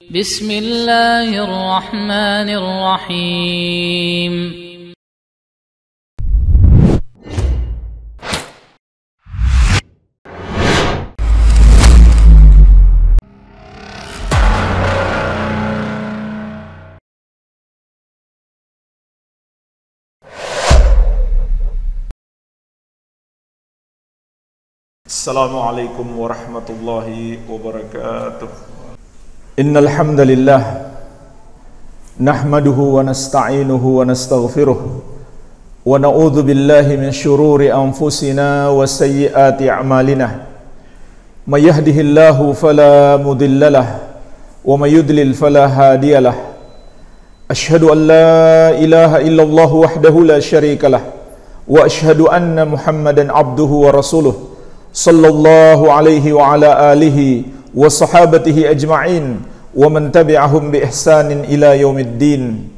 Bismillahirrahmanirrahim. Assalamualaikum warahmatullahi wabarakatuh. Innal hamdalillah nahmaduhu wa nasta'inuhu wa nastaghfiruh wa na'udzu billahi min shururi anfusina wa sayyiati a'malina. May yahdihillahu fala mudhillalah wa may yudlil fala hadiyalah. Asyhadu an la ilaha illallah wahdahu la syarikalah wa asyhadu anna Muhammadan abduhu wa rasuluh sallallahu alaihi wa ala alihi wa sahabatihi ajma'in wa man tabi'ahum bi ihsanin ila yaumiddin.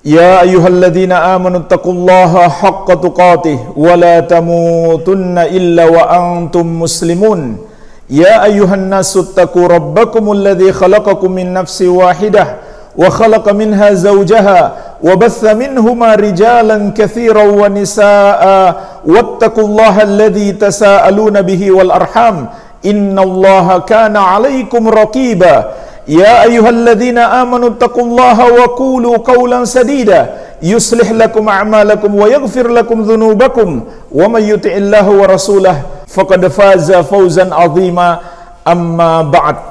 Ya ayyuhalladzina amanu taqullaha haqqa tuqatih wa la tamutunna illa wa antum muslimun. Ya ayyuhan nasu taqu rabbakumul ladzi khalaqakum min nafsin wahidah wa khalaqa minha zawjaha wa batha minhuma rijalan katsiran wa nisaa wattaqullaha alladzi tasaaluna bihi wal arham innallaha kana 'alaikum raqiba. Ya ayyuhalladzina amanu taqullaha wa qulu qawlan sadida yuslih lakum a'malakum wa yaghfir lakum dhunubakum wa may yuti'illaha wa rasulahu faqad faza fawzan 'azima. Amma ba'd.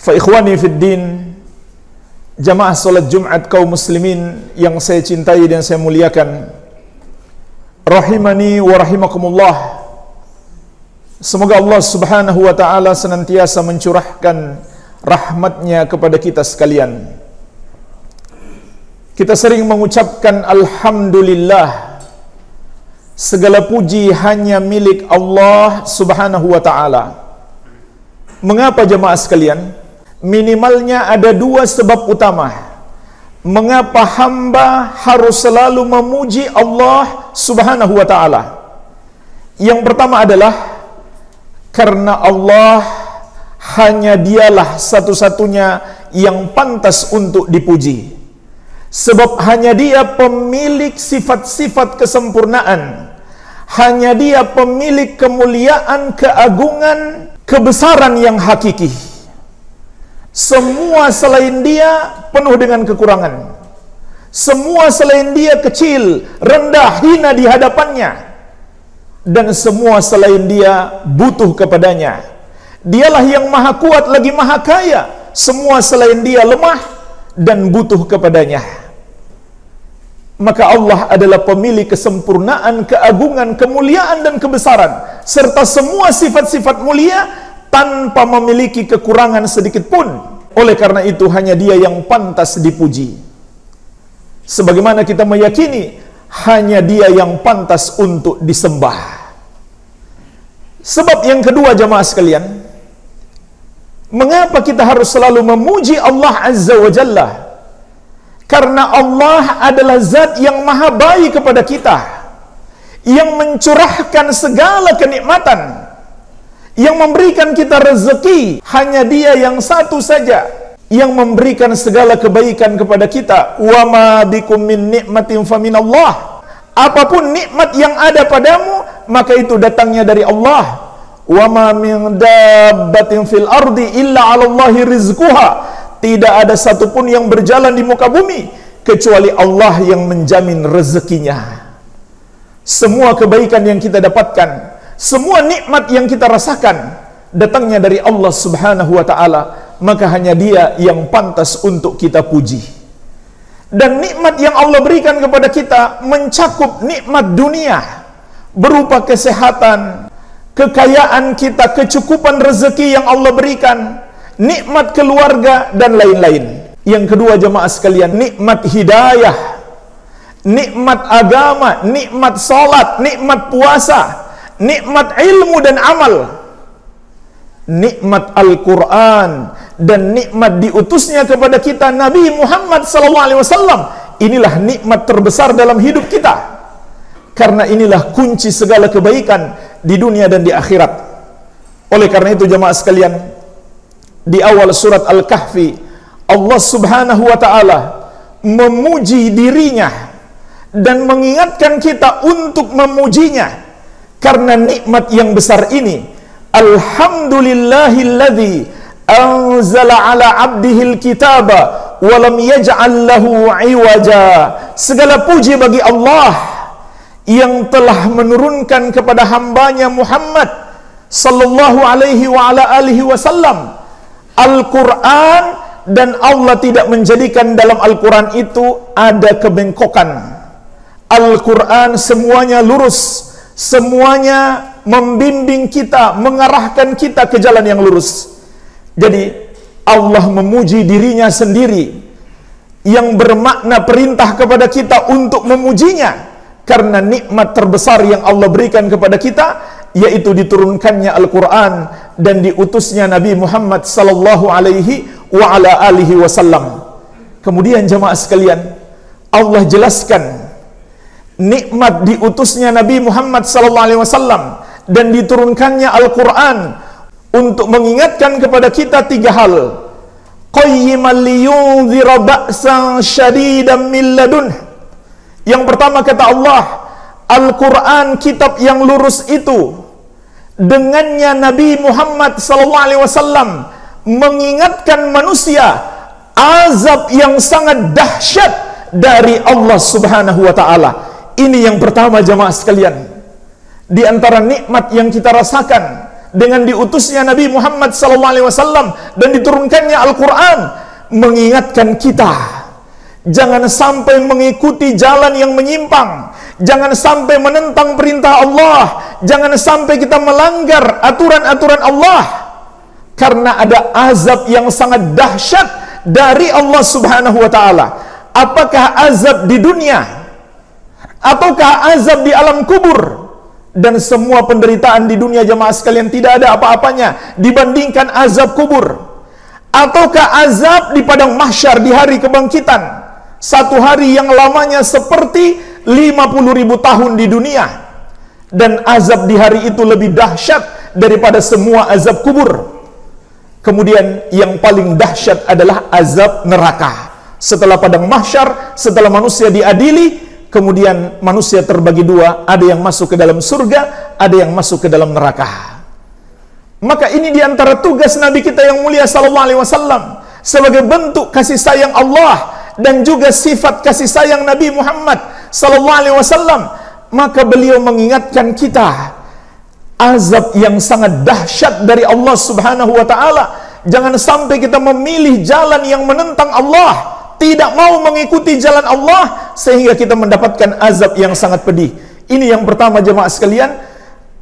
Fa ikhwani fid din, jamaah salat Jumat kaum muslimin yang saya cintai dan saya muliakan, rahimani wa rahimakumullah. Semoga Allah subhanahu wa ta'ala senantiasa mencurahkan rahmatnya kepada kita sekalian. Kita sering mengucapkan alhamdulillah, segala puji hanya milik Allah subhanahu wa ta'ala. Mengapa jamaah sekalian? Minimalnya ada dua sebab utama mengapa hamba harus selalu memuji Allah subhanahu wa ta'ala. Yang pertama adalah karena Allah hanya dialah satu-satunya yang pantas untuk dipuji. Sebab hanya dia pemilik sifat-sifat kesempurnaan, hanya dia pemilik kemuliaan, keagungan, kebesaran yang hakiki. Semua selain dia penuh dengan kekurangan. Semua selain dia kecil, rendah, hina di hadapannya. Dan semua selain dia butuh kepadanya. Dialah yang maha kuat lagi maha kaya. Semua selain dia lemah dan butuh kepadanya. Maka Allah adalah pemilik kesempurnaan, keagungan, kemuliaan dan kebesaran, serta semua sifat-sifat mulia tanpa memiliki kekurangan sedikit pun. Oleh karena itu hanya dia yang pantas dipuji. Sebagaimana kita meyakini hanya dia yang pantas untuk disembah. Sebab yang kedua jamaah sekalian, mengapa kita harus selalu memuji Allah Azza wa Jalla? Karena Allah adalah zat yang maha baik kepada kita, yang mencurahkan segala kenikmatan, yang memberikan kita rezeki. Hanya dia yang satu saja yang memberikan segala kebaikan kepada kita. Wa ma bikum min ni'matin faminallah. Apapun nikmat yang ada padamu, maka itu datangnya dari Allah. Wa ma min dabbatin fil ardi illa 'alallahi rizquha. Tidak ada satupun yang berjalan di muka bumi kecuali Allah yang menjamin rezekinya. Semua kebaikan yang kita dapatkan, semua nikmat yang kita rasakan datangnya dari Allah subhanahu wa ta'ala. Maka hanya dia yang pantas untuk kita puji. Dan nikmat yang Allah berikan kepada kita mencakup nikmat dunia berupa kesehatan, kekayaan kita, kecukupan rezeki yang Allah berikan, nikmat keluarga dan lain-lain. Yang kedua jemaah sekalian, nikmat hidayah, nikmat agama, nikmat salat, nikmat puasa, nikmat ilmu dan amal, nikmat Al-Quran, dan nikmat diutusnya kepada kita Nabi Muhammad SAW. Inilah nikmat terbesar dalam hidup kita, karena inilah kunci segala kebaikan di dunia dan di akhirat. Oleh karena itu jemaah sekalian, di awal surat Al-Kahfi, Allah Subhanahu wa ta'ala memuji dirinya dan mengingatkan kita untuk memujinya karena nikmat yang besar ini. Alhamdulillahilladzi anzala ala abdihil kitaba wa lam yaj'al lahu iwaja. Segala puji bagi Allah yang telah menurunkan kepada hambanya Muhammad sallallahu alaihi wa ala alihi wasallam Al-Quran, dan Allah tidak menjadikan dalam Al-Quran itu ada kebengkokan. Al-Quran semuanya lurus, semuanya membimbing kita, mengarahkan kita ke jalan yang lurus. Jadi Allah memuji dirinya sendiri yang bermakna perintah kepada kita untuk memujinya karena nikmat terbesar yang Allah berikan kepada kita, yaitu diturunkannya Al-Quran dan diutusnya Nabi Muhammad sallallahu alaihi wa ala alihi wasallam. Kemudian jemaah sekalian, Allah jelaskan nikmat diutusnya Nabi Muhammad sallallahu alaihi wasallam dan diturunkannya Al-Quran untuk mengingatkan kepada kita tiga hal. Qayyiman liyunzira ba'san syadidan min ladun. Yang pertama kata Allah, Al-Quran kitab yang lurus itu, dengannya Nabi Muhammad SAW mengingatkan manusia azab yang sangat dahsyat dari Allah Subhanahu wa ta'ala. Ini yang pertama jemaah sekalian, di antara nikmat yang kita rasakan dengan diutusnya Nabi Muhammad SAW dan diturunkannya Al-Quran, mengingatkan kita jangan sampai mengikuti jalan yang menyimpang, jangan sampai menentang perintah Allah, jangan sampai kita melanggar aturan-aturan Allah, karena ada azab yang sangat dahsyat dari Allah Subhanahu wa ta'ala. Apakah azab di dunia ataukah azab di alam kubur? Dan semua penderitaan di dunia jemaah sekalian tidak ada apa-apanya dibandingkan azab kubur. Ataukah azab di padang mahsyar di hari kebangkitan, satu hari yang lamanya seperti 50.000 tahun di dunia, dan azab di hari itu lebih dahsyat daripada semua azab kubur. Kemudian yang paling dahsyat adalah azab neraka. Setelah padang mahsyar, setelah manusia diadili, kemudian manusia terbagi dua, ada yang masuk ke dalam surga, ada yang masuk ke dalam neraka. Maka ini diantara tugas Nabi kita yang mulia sallallahu alaihi wasallam sebagai bentuk kasih sayang Allah dan juga sifat kasih sayang Nabi Muhammad sallallahu alaihi wasallam. Maka beliau mengingatkan kita azab yang sangat dahsyat dari Allah Subhanahu wa ta'ala. Jangan sampai kita memilih jalan yang menentang Allah, tidak mau mengikuti jalan Allah, sehingga kita mendapatkan azab yang sangat pedih. Ini yang pertama jemaah sekalian,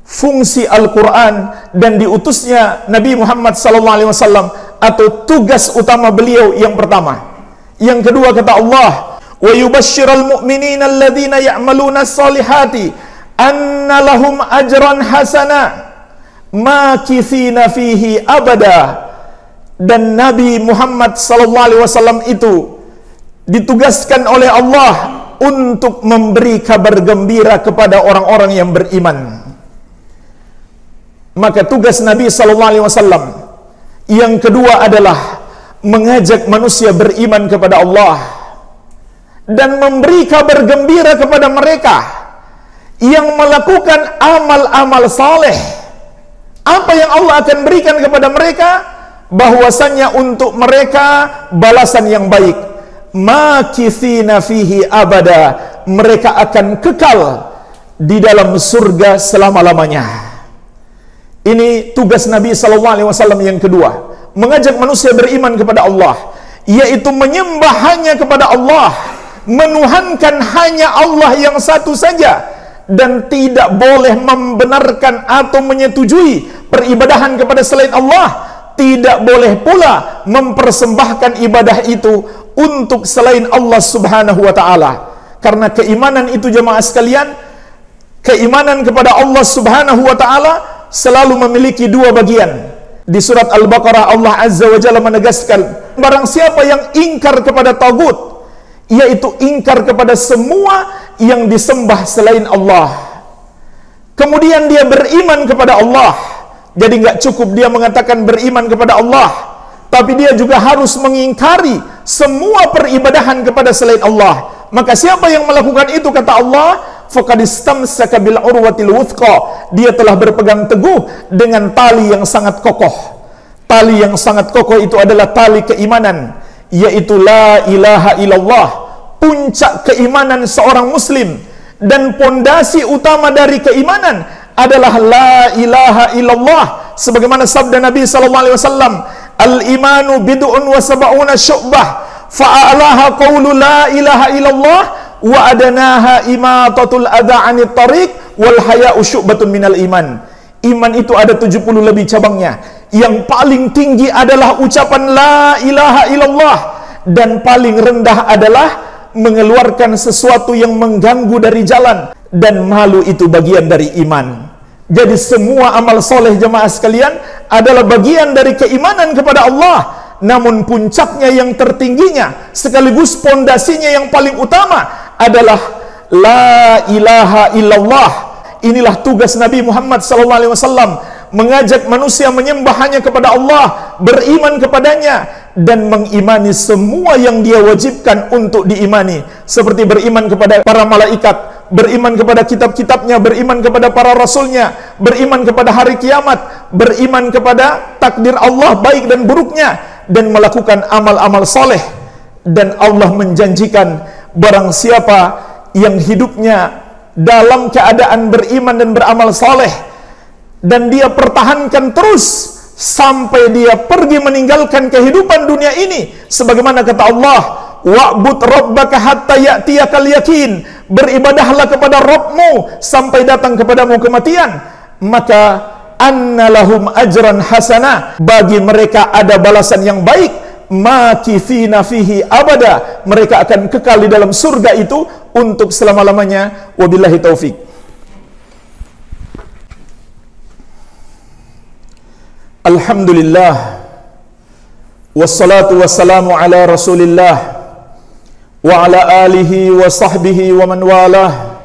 fungsi Al-Quran dan diutusnya Nabi Muhammad SAW, atau tugas utama beliau yang pertama. Yang kedua kata Allah, wa yubashshiral mu'minina alladhina ya'maluna as-salihati anna lahum ajran hasana makithina fihi abada. Dan Nabi Muhammad SAW itu ditugaskan oleh Allah untuk memberi kabar gembira kepada orang-orang yang beriman. Maka tugas Nabi SAW yang kedua adalah mengajak manusia beriman kepada Allah dan memberi kabar gembira kepada mereka yang melakukan amal-amal saleh. Apa yang Allah akan berikan kepada mereka? Bahwasannya untuk mereka balasan yang baik. Makithina fihi abada, mereka akan kekal di dalam surga selama-lamanya. Ini tugas Nabi SAW yang kedua, mengajak manusia beriman kepada Allah, yaitu menyembah hanya kepada Allah, menuhankan hanya Allah yang satu saja, dan tidak boleh membenarkan atau menyetujui peribadahan kepada selain Allah. Tidak boleh pula mempersembahkan ibadah itu untuk selain Allah Subhanahu wa ta'ala. Karena keimanan itu jemaah sekalian, keimanan kepada Allah Subhanahu wa ta'ala selalu memiliki dua bagian. Di surat Al-Baqarah Allah Azza wa Jalla menegaskan, barang siapa yang ingkar kepada tagut, yaitu ingkar kepada semua yang disembah selain Allah, kemudian dia beriman kepada Allah. Jadi nggak cukup dia mengatakan beriman kepada Allah, tapi dia juga harus mengingkari semua peribadahan kepada selain Allah. Maka siapa yang melakukan itu, kata Allah, faqad istamsaka bil urwatil wuthqa, dia telah berpegang teguh dengan tali yang sangat kokoh. Tali yang sangat kokoh itu adalah tali keimanan, yaitu la ilaha illallah, puncak keimanan seorang muslim. Dan pondasi utama dari keimanan adalah la ilaha illallah, sebagaimana sabda Nabi SAW, al-imanu bid'un wa sab'una syu'bah, fa'alaha qawlu la ilaha illallah, wa adanaha imatatul adha 'anit tariq, wal haya'u syu'batun minal iman. Iman itu ada 70 lebih cabangnya. Yang paling tinggi adalah ucapan la ilaha illallah, dan paling rendah adalah mengeluarkan sesuatu yang mengganggu dari jalan, dan malu itu bagian dari iman. Jadi semua amal soleh jemaah sekalian adalah bagian dari keimanan kepada Allah. Namun puncaknya yang tertingginya sekaligus pondasinya yang paling utama adalah la ilaha illallah. Inilah tugas Nabi Muhammad SAW, mengajak manusia menyembah hanya kepada Allah, beriman kepadanya, dan mengimani semua yang dia wajibkan untuk diimani, seperti beriman kepada para malaikat, beriman kepada kitab-kitabnya, beriman kepada para rasulnya, beriman kepada hari kiamat, beriman kepada takdir Allah baik dan buruknya, dan melakukan amal-amal soleh. Dan Allah menjanjikan, barang siapa yang hidupnya dalam keadaan beriman dan beramal soleh, dan dia pertahankan terus sampai dia pergi meninggalkan kehidupan dunia ini, sebagaimana kata Allah, wa'bud rabbaka hatta ya'tiyakal yakin, beribadahlah kepada Rabbmu sampai datang kepadamu kematian, maka anna lahum ajran hasanah, bagi mereka ada balasan yang baik, makithina fihi abada, mereka akan kekal di dalam surga itu untuk selama-lamanya. Wabillahi taufik. Alhamdulillah, wassalatu wassalamu ala rasulillah wa ala alihi wa sahbihi wa man walah,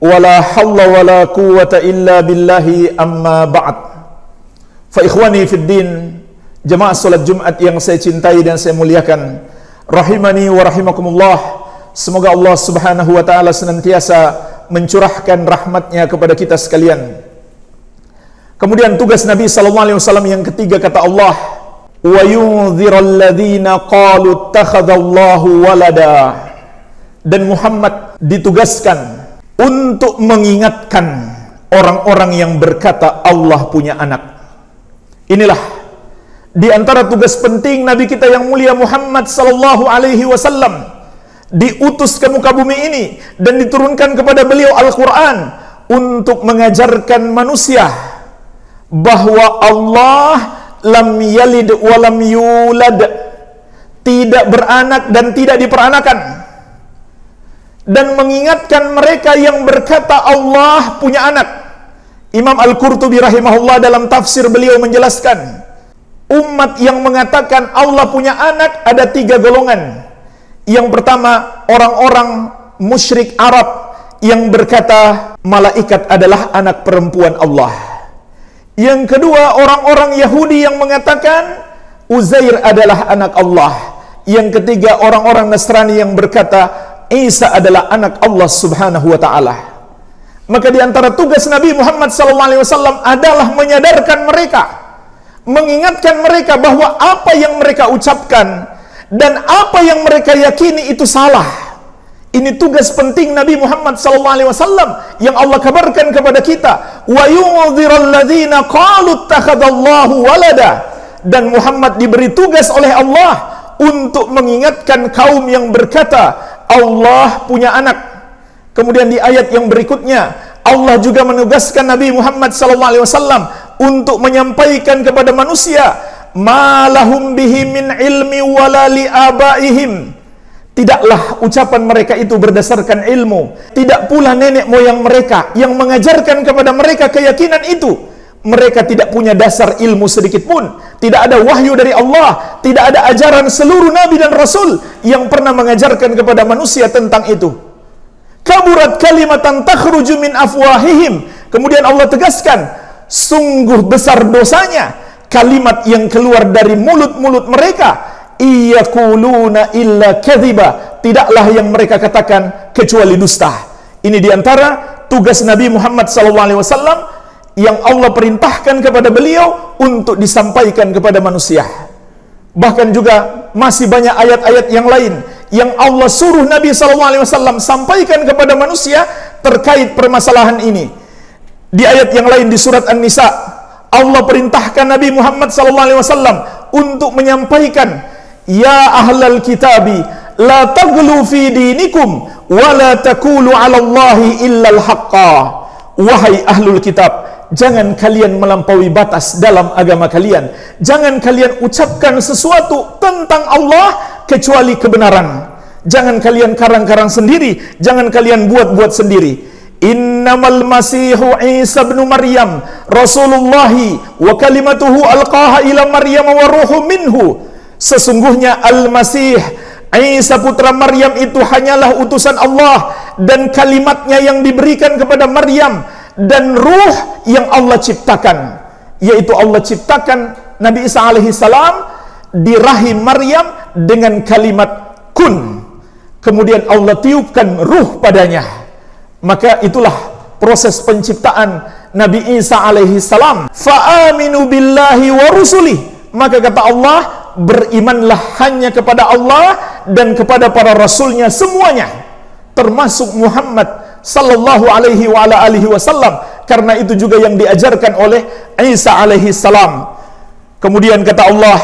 wa la hawla wa la quwwata illa billahi, amma ba'd. Fa ikhwani fid din, jemaah salat Jumat yang saya cintai dan saya muliakan, rahimani wa rahimakumullah. Semoga Allah Subhanahu wa taala senantiasa mencurahkan rahmatnya kepada kita sekalian. Kemudian tugas Nabi sallallahu alaihi wasallam yang ketiga, kata Allah, wa yunziral ladzina qalu ittakhadallahu walada, dan Muhammad ditugaskan untuk mengingatkan orang-orang yang berkata Allah punya anak. Inilah di antara tugas penting Nabi kita yang mulia Muhammad sallallahu alaihi wasallam, diutus ke muka bumi ini dan diturunkan kepada beliau Al-Quran untuk mengajarkan manusia bahwa Allah lam yalid wa lam yulad, tidak beranak dan tidak diperanakan, dan mengingatkan mereka yang berkata Allah punya anak. Imam Al-Qurtubi rahimahullah dalam tafsir beliau menjelaskan, umat yang mengatakan Allah punya anak ada 3 golongan. Yang pertama, orang-orang musyrik Arab yang berkata malaikat adalah anak perempuan Allah. Yang kedua, orang-orang Yahudi yang mengatakan Uzair adalah anak Allah. Yang ketiga, orang-orang Nasrani yang berkata Isa adalah anak Allah Subhanahu wa taala. Maka di antara tugas Nabi Muhammad SAW adalah menyadarkan mereka, mengingatkan mereka bahwa apa yang mereka ucapkan dan apa yang mereka yakini itu salah. Ini tugas penting Nabi Muhammad SAW yang Allah kabarkan kepada kita. Wa yunziral ladzina qalu ittakhadallahu walada, dan Muhammad diberi tugas oleh Allah untuk mengingatkan kaum yang berkata Allah punya anak. Kemudian di ayat yang berikutnya Allah juga menugaskan Nabi Muhammad SAW untuk menyampaikan kepada manusia ma lahum bihi min ilmi wala li abaihim. Tidaklah ucapan mereka itu berdasarkan ilmu, tidak pula nenek moyang mereka yang mengajarkan kepada mereka keyakinan itu. Mereka tidak punya dasar ilmu sedikit pun, tidak ada wahyu dari Allah, tidak ada ajaran seluruh nabi dan rasul yang pernah mengajarkan kepada manusia tentang itu. Kaburat kalimatan takhruju min afwahihim. Kemudian Allah tegaskan, sungguh besar dosanya kalimat yang keluar dari mulut-mulut mereka, iyaquluna illa kadhiba, tidaklah yang mereka katakan kecuali dusta. Ini diantara tugas Nabi Muhammad SAW yang Allah perintahkan kepada beliau untuk disampaikan kepada manusia. Bahkan juga masih banyak ayat-ayat yang lain yang Allah suruh Nabi SAW sampaikan kepada manusia terkait permasalahan ini. Di ayat yang lain di surat An-Nisa, Allah perintahkan Nabi Muhammad SAW untuk menyampaikan, ya ahlal kitabi la taghlu fi dinikum wa la taqulu 'ala Allahi illa al-haqqa. Wahai ahlul kitab, jangan kalian melampaui batas dalam agama kalian. Jangan kalian ucapkan sesuatu tentang Allah kecuali kebenaran. Jangan kalian karang-karang sendiri, jangan kalian buat-buat sendiri. Innamal masihu Isa bin Maryam Rasulullahi wa kalimatuhu alqaha ila Maryam wa ruhu minhu. Sesungguhnya Al-Masih Isa putra Maryam itu hanyalah utusan Allah dan kalimatnya yang diberikan kepada Maryam dan ruh yang Allah ciptakan, yaitu Allah ciptakan Nabi Isa alaihi salam di rahim Maryam dengan kalimat kun, kemudian Allah tiupkan ruh padanya. Maka itulah proses penciptaan Nabi Isa alaihi salam. Fa'aminu billahi wa rusulih, maka kata Allah, berimanlah hanya kepada Allah dan kepada para rasulnya semuanya, termasuk Muhammad sallallahu alaihi wa ala alihi wasallam, karena itu juga yang diajarkan oleh Isa alaihi salam. Kemudian kata Allah,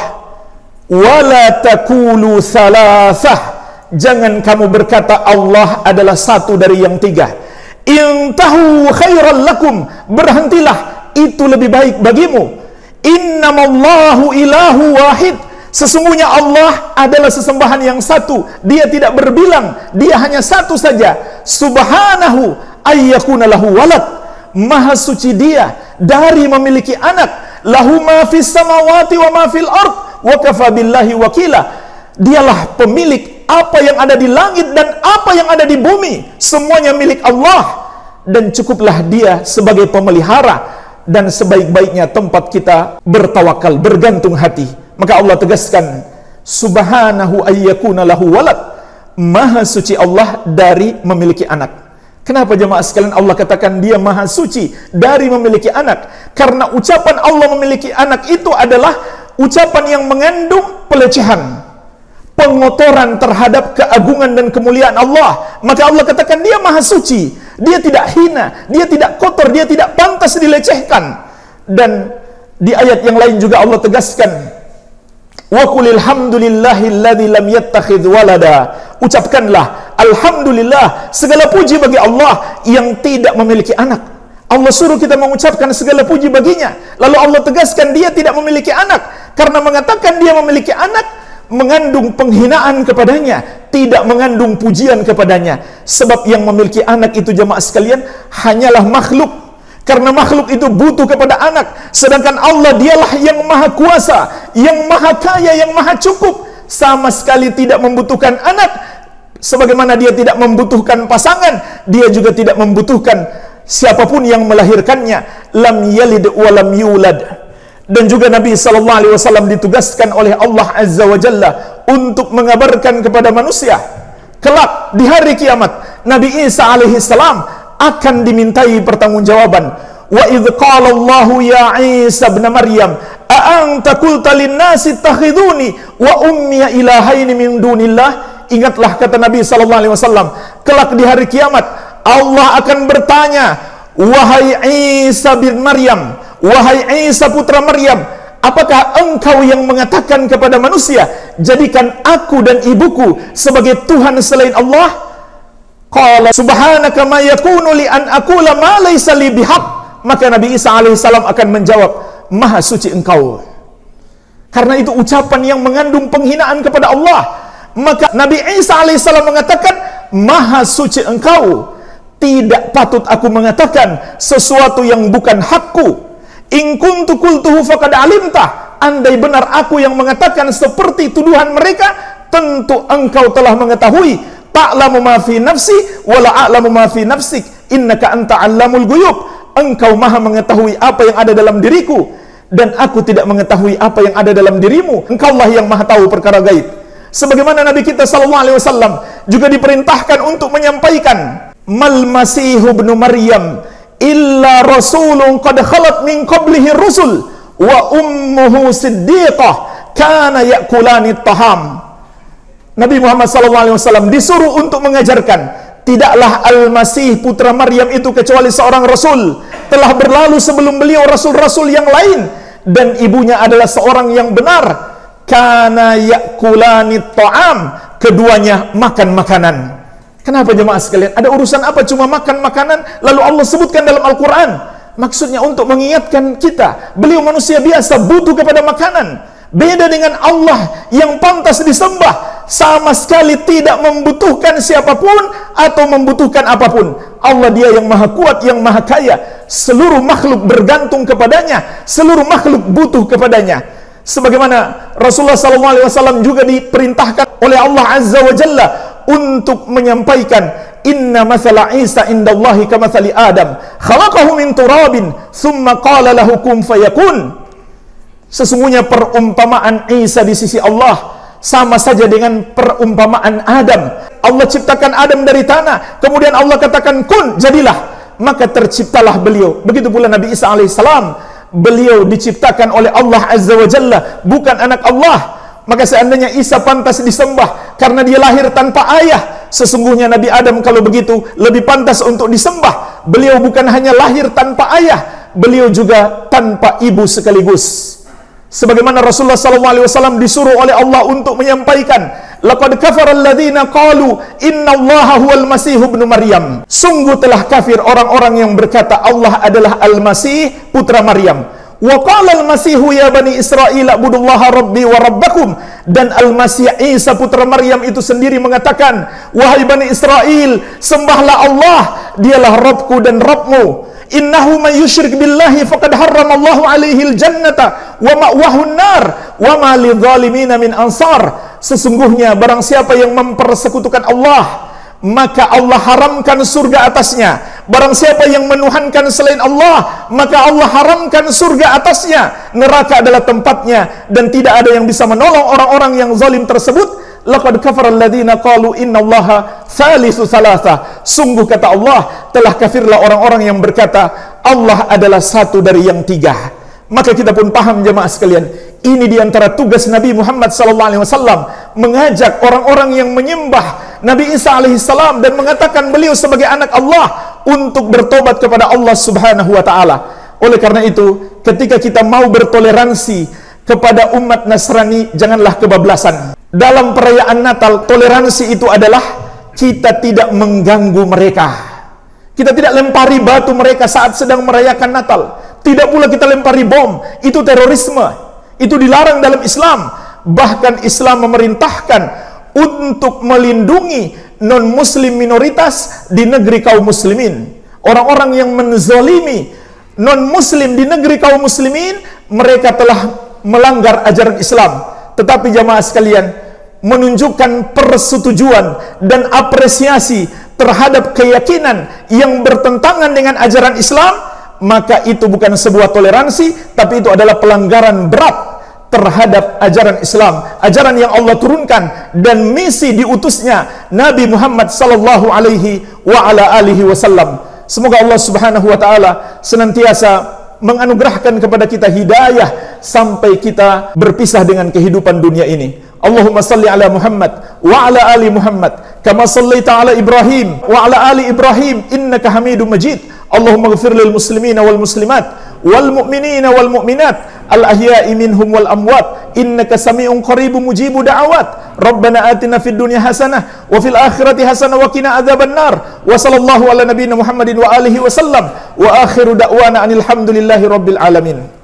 wala taqulu thalathah, jangan kamu berkata Allah adalah satu dari yang tiga. Intahu khairan lakum, berhentilah, itu lebih baik bagimu. Innamallahu ilahu wahid, sesungguhnya Allah adalah sesembahan yang satu, dia tidak berbilang, dia hanya satu saja. Subhanahu ayyakuna lahu walad, maha suci dia dari memiliki anak. Lahu ma fis samawati wa ma fil ard wa kafa billahi wakila, dialah pemilik apa yang ada di langit dan apa yang ada di bumi, semuanya milik Allah, dan cukuplah dia sebagai pemelihara dan sebaik-baiknya tempat kita bertawakal, bergantung hati. Maka Allah tegaskan, subhanahu ayyakuna lahu walad, maha suci Allah dari memiliki anak. Kenapa jemaah sekalian Allah katakan dia maha suci dari memiliki anak? Karena ucapan Allah memiliki anak itu adalah ucapan yang mengandung pelecehan, pengotoran terhadap keagungan dan kemuliaan Allah. Maka Allah katakan dia maha suci, dia tidak hina, dia tidak kotor, dia tidak pantas dilecehkan. Dan di ayat yang lain juga Allah tegaskan, wa qulil hamdulillahilladzi lam yattakhidz walada, ucapkanlah alhamdulillah, segala puji bagi Allah yang tidak memiliki anak. Allah suruh kita mengucapkan segala puji baginya. Lalu Allah tegaskan dia tidak memiliki anak, karena mengatakan dia memiliki anak mengandung penghinaan kepadanya, tidak mengandung pujian kepadanya. Sebab yang memiliki anak itu jemaah sekalian hanyalah makhluk, karena makhluk itu butuh kepada anak. Sedangkan Allah dialah yang maha kuasa, yang maha kaya, yang maha cukup, sama sekali tidak membutuhkan anak. Sebagaimana dia tidak membutuhkan pasangan, dia juga tidak membutuhkan siapapun yang melahirkannya. Lam yalid wa lam yulad. Dan juga Nabi SAW ditugaskan oleh Allah Azza wa Jalla untuk mengabarkan kepada manusia, kelak di hari kiamat Nabi Isa alaihi salam akan dimintai pertanggungjawaban. Wa idh qala Allahu ya Isa ibn Maryam a anta qulta lin-nasi ittakhiduni wa ummi ilahaini min dunillah. Ingatlah kata Nabi SAW, kelak di hari kiamat Allah akan bertanya, wahai Isa bin Maryam, wahai Isa putra Maryam, apakah engkau yang mengatakan kepada manusia, jadikan aku dan ibuku sebagai Tuhan selain Allah? Qala subhanaka ma yakunu li an aqula ma laysa li bihaq. Maka Nabi Isa alaihissalam akan menjawab, maha suci engkau. Karena itu ucapan yang mengandung penghinaan kepada Allah. Maka Nabi Isa alaihissalam mengatakan, maha suci engkau, tidak patut aku mengatakan sesuatu yang bukan hakku. In kuntu qultuhu faqad alimtah, andai benar aku yang mengatakan seperti tuduhan mereka, tentu engkau telah mengetahui. Ta'lamu ma fi nafsi wa la a'lamu ma fi nafsik, innaka anta 'allamul ghuyub. Engkau maha mengetahui apa yang ada dalam diriku, dan aku tidak mengetahui apa yang ada dalam dirimu. Engkaulah yang maha tahu perkara gaib. Sebagaimana Nabi kita SAW juga diperintahkan untuk menyampaikan, mal masihu ibnu Maryam illa rasulun qad khalat min qablihi rusul wa ummuhu siddiqah kana yakulani taham. Nabi Muhammad SAW disuruh untuk mengajarkan, tidaklah Al-Masih putra Maryam itu kecuali seorang rasul. Telah berlalu sebelum beliau rasul-rasul yang lain, dan ibunya adalah seorang yang benar. Kana yakulani ta'am, keduanya makan makanan. Kenapa jemaah sekalian? Ada urusan apa cuma makan makanan lalu Allah sebutkan dalam Al-Quran? Maksudnya untuk mengingatkan kita, beliau manusia biasa, butuh kepada makanan. Beda dengan Allah yang pantas disembah, sama sekali tidak membutuhkan siapapun atau membutuhkan apapun. Allah dia yang maha kuat, yang maha kaya. Seluruh makhluk bergantung kepadanya, seluruh makhluk butuh kepadanya. Sebagaimana Rasulullah SAW juga diperintahkan oleh Allah Azza wa Jalla untuk menyampaikan, inna mathala Isa indallahi kamathali Adam khalaqahu min turabin thumma qala lahu kun fayakun. Sesungguhnya perumpamaan Isa di sisi Allah sama saja dengan perumpamaan Adam. Allah ciptakan Adam dari tanah, kemudian Allah katakan kun, jadilah, maka terciptalah beliau. Begitu pula Nabi Isa alaihissalam, beliau diciptakan oleh Allah Azza wa Jalla, bukan anak Allah. Maka seandainya Isa pantas disembah karena dia lahir tanpa ayah, sesungguhnya Nabi Adam kalau begitu lebih pantas untuk disembah. Beliau bukan hanya lahir tanpa ayah, beliau juga tanpa ibu sekaligus. Sebagaimana Rasulullah SAW disuruh oleh Allah untuk menyampaikan, laqad kafara alladhina qalu innallaha huwal masih ibnu Maryam. Sungguh telah kafir orang-orang yang berkata Allah adalah Al-Masih putra Maryam. Wa qala al-Masihu ya bani Israil abudullaha rabbi wa rabbakum. Dan Al-Masih Isa putra Maryam itu sendiri mengatakan, wahai bani Israel, sembahlah Allah, dialah Rabbku dan Rabbmu. Innahu man yusyrik billahi faqad harramallahu alaihi al-jannata wa ma'wahu an-nar wa ma lidh-dhalimin min ansar. Sesungguhnya barang siapa yang mempersekutukan Allah, maka Allah haramkan surga atasnya. Barang siapa yang menuhankan selain Allah, maka Allah haramkan surga atasnya. Neraka adalah tempatnya, dan tidak ada yang bisa menolong orang-orang yang zalim tersebut. Laqad kafara alladziina qalu innallaha thalithu tsalatsa. Sungguh kata Allah, telah kafirlah orang-orang yang berkata Allah adalah satu dari yang tiga. Maka kita pun paham jemaah sekalian, ini diantara tugas Nabi Muhammad SAW, mengajak orang-orang yang menyembah Nabi Isa alaihissalam dan mengatakan beliau sebagai anak Allah untuk bertobat kepada Allah Subhanahu wa ta'ala. Oleh karena itu, ketika kita mau bertoleransi kepada umat Nasrani, janganlah kebablasan. Dalam perayaan Natal, toleransi itu adalah kita tidak mengganggu mereka. Kita tidak lempari batu mereka saat sedang merayakan Natal. Tidak pula kita lempari bom. Itu terorisme. Itu dilarang dalam Islam. Bahkan Islam memerintahkan untuk melindungi non-muslim minoritas di negeri kaum muslimin. Orang-orang yang menzalimi non-muslim di negeri kaum muslimin, mereka telah melanggar ajaran Islam. Tetapi jamaah sekalian, menunjukkan persetujuan dan apresiasi terhadap keyakinan yang bertentangan dengan ajaran Islam, maka itu bukan sebuah toleransi, tapi itu adalah pelanggaran berat terhadap ajaran Islam, ajaran yang Allah turunkan dan misi diutusnya Nabi Muhammad sallallahu alaihi wa ala alihi wasallam. Semoga Allah Subhanahu wa taala senantiasa menganugerahkan kepada kita hidayah sampai kita berpisah dengan kehidupan dunia ini. Allahumma salli ala Muhammad wa ala ali Muhammad kama sallaita ala Ibrahim wa ala ali Ibrahim innaka Hamidum Majid. Allahumma ighfir lil muslimina wal muslimat wal mu'minina wal mu'minat al ahya'i minhum wal amwat innaka sami'un qaribun mujibu da'awat. Rabbana atina fid dunya hasanah wa fil akhirati hasanah wa qina adzaban nar. Wa sallallahu ala nabiyyina Muhammadin wa alihi wa sallam wa akhiru da'wana anil hamdulillahi rabbil alamin.